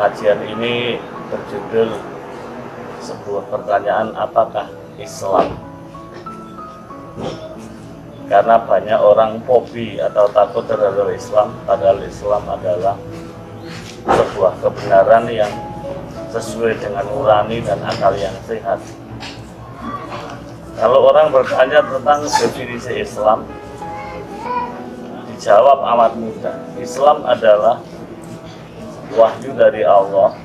Pengajian ini berjudul sebuah pertanyaan, apakah Islam? Karena banyak orang fobi atau takut terhadap Islam, padahal Islam adalah sebuah kebenaran yang sesuai dengan nurani dan akal yang sehat. Kalau orang bertanya tentang definisi Islam, dijawab amat mudah. Islam adalah wahyu dari Allah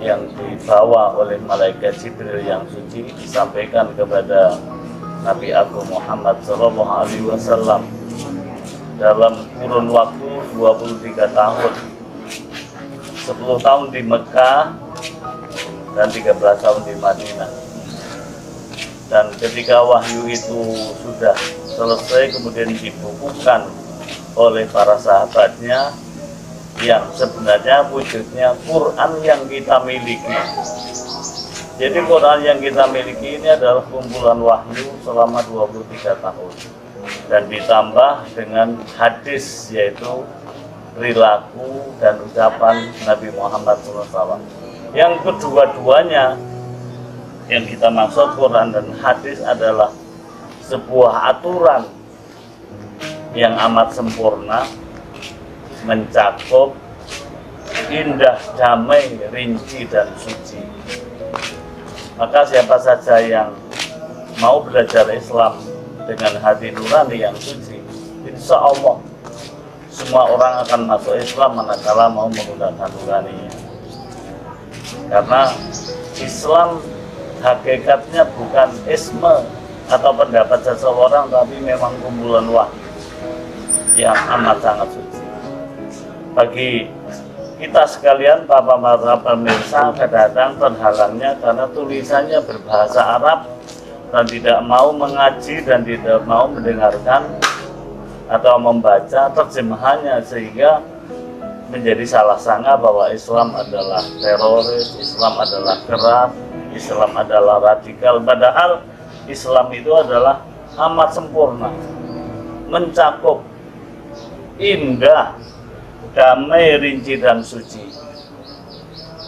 yang dibawa oleh malaikat Jibril yang suci, disampaikan kepada Nabi Agung Muhammad SAW dalam kurun waktu 23 tahun, 10 tahun di Mekah dan 13 tahun di Madinah. Dan ketika wahyu itu sudah selesai, kemudian dibukukan oleh para sahabatnya, yang sebenarnya wujudnya Quran yang kita miliki. Jadi Quran yang kita miliki ini adalah kumpulan wahyu selama 23 tahun dan ditambah dengan hadis, yaitu perilaku dan ucapan Nabi Muhammad SAW. Yang kedua-duanya yang kita maksud Quran dan hadis adalah sebuah aturan yang amat sempurna, mencakup, indah, damai, rinci, dan suci. Maka siapa saja yang mau belajar Islam dengan hati nurani yang suci, insya Allah semua orang akan masuk Islam manakala mau menggunakan nuraninya. Karena Islam hakikatnya bukan isme atau pendapat seseorang, tapi memang kumpulan wahyu yang amat sangat suci. Bagi kita sekalian, para pemirsa, kadang-kadang terhalangnya karena tulisannya berbahasa Arab dan tidak mau mengaji dan tidak mau mendengarkan atau membaca terjemahannya, sehingga menjadi salah sangka bahwa Islam adalah teroris, Islam adalah keras, Islam adalah radikal. Padahal Islam itu adalah amat sempurna, mencakup, indah, damai, rinci, dan suci.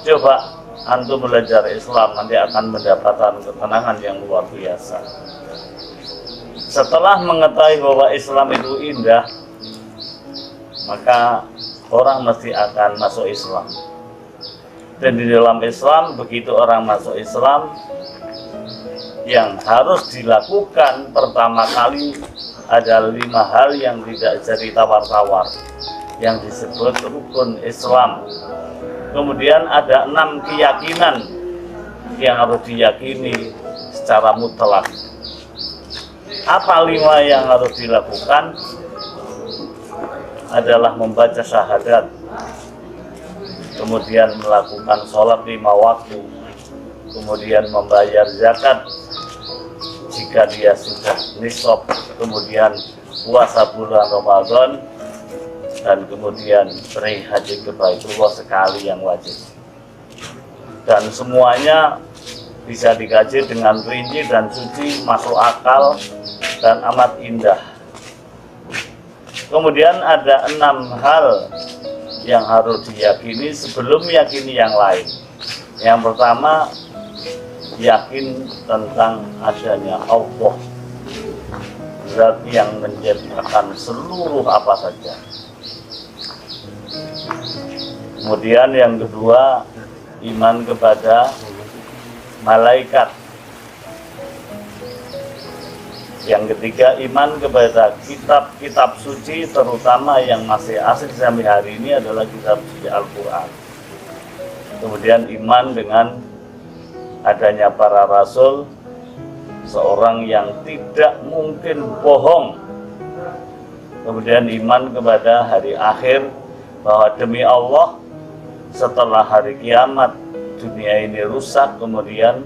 Coba antum belajar Islam, nanti akan mendapatkan ketenangan yang luar biasa. Setelah mengetahui bahwa Islam itu indah, maka orang mesti akan masuk Islam. Dan di dalam Islam, begitu orang masuk Islam, yang harus dilakukan pertama kali ada 5 hal yang tidak jadi tawar-tawar, yang disebut rukun Islam. Kemudian ada 6 keyakinan yang harus diyakini secara mutlak. Apa 5 yang harus dilakukan? Adalah membaca syahadat, kemudian melakukan sholat 5 waktu, kemudian membayar zakat jika dia sudah nisab, kemudian puasa bulan Ramadan, dan kemudian beri haji ke Baitullah sekali yang wajib. Dan semuanya bisa dikaji dengan rinci dan suci, masuk akal, dan amat indah. Kemudian ada 6 hal yang harus diyakini sebelum yakini yang lain. Yang pertama, yakin tentang adanya Allah, zat yang menciptakan seluruh apa saja. Kemudian yang kedua, iman kepada malaikat. Yang ketiga, iman kepada kitab-kitab suci, terutama yang masih asli sampai hari ini adalah kitab suci Al-Quran. Kemudian iman dengan adanya para rasul, seorang yang tidak mungkin bohong. Kemudian iman kepada hari akhir, bahwa demi Allah setelah hari kiamat dunia ini rusak, kemudian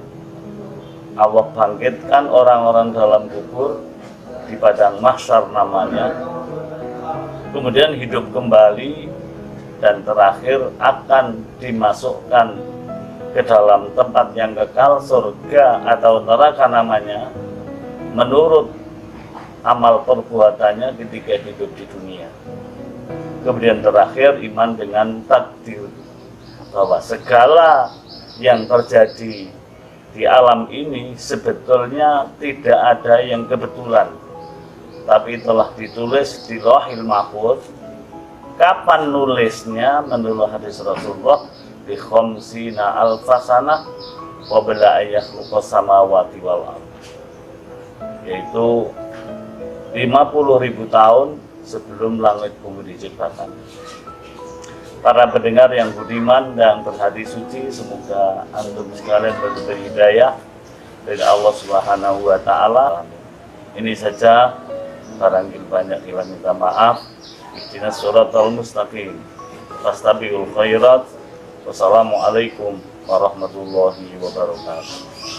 Allah bangkitkan orang-orang dalam kubur di padang mahsyar namanya, kemudian hidup kembali, dan terakhir akan dimasukkan ke dalam tempat yang kekal, surga atau neraka namanya, menurut amal perbuatannya ketika hidup di dunia. Kemudian terakhir, iman dengan takdir, bahwa segala yang terjadi di alam ini sebetulnya tidak ada yang kebetulan, tapi telah ditulis di Lauhil Mahfuz. Kapan nulisnya? Menurut hadis Rasulullah, bi khamsina alfasana qabla ayakhluqas samawati wal ardh, yaitu 50.000 tahun sebelum langit bumi diciptakan. Para pendengar yang budiman dan berhati suci, semoga antum sekalian beroleh hidayah dari Allah Subhanahu wa taala. Ini saja, barangkali banyak yang minta maaf. Ihdinas shiratal mustaqim, fastabiqul khairat. Wassalamualaikum warahmatullahi wabarakatuh.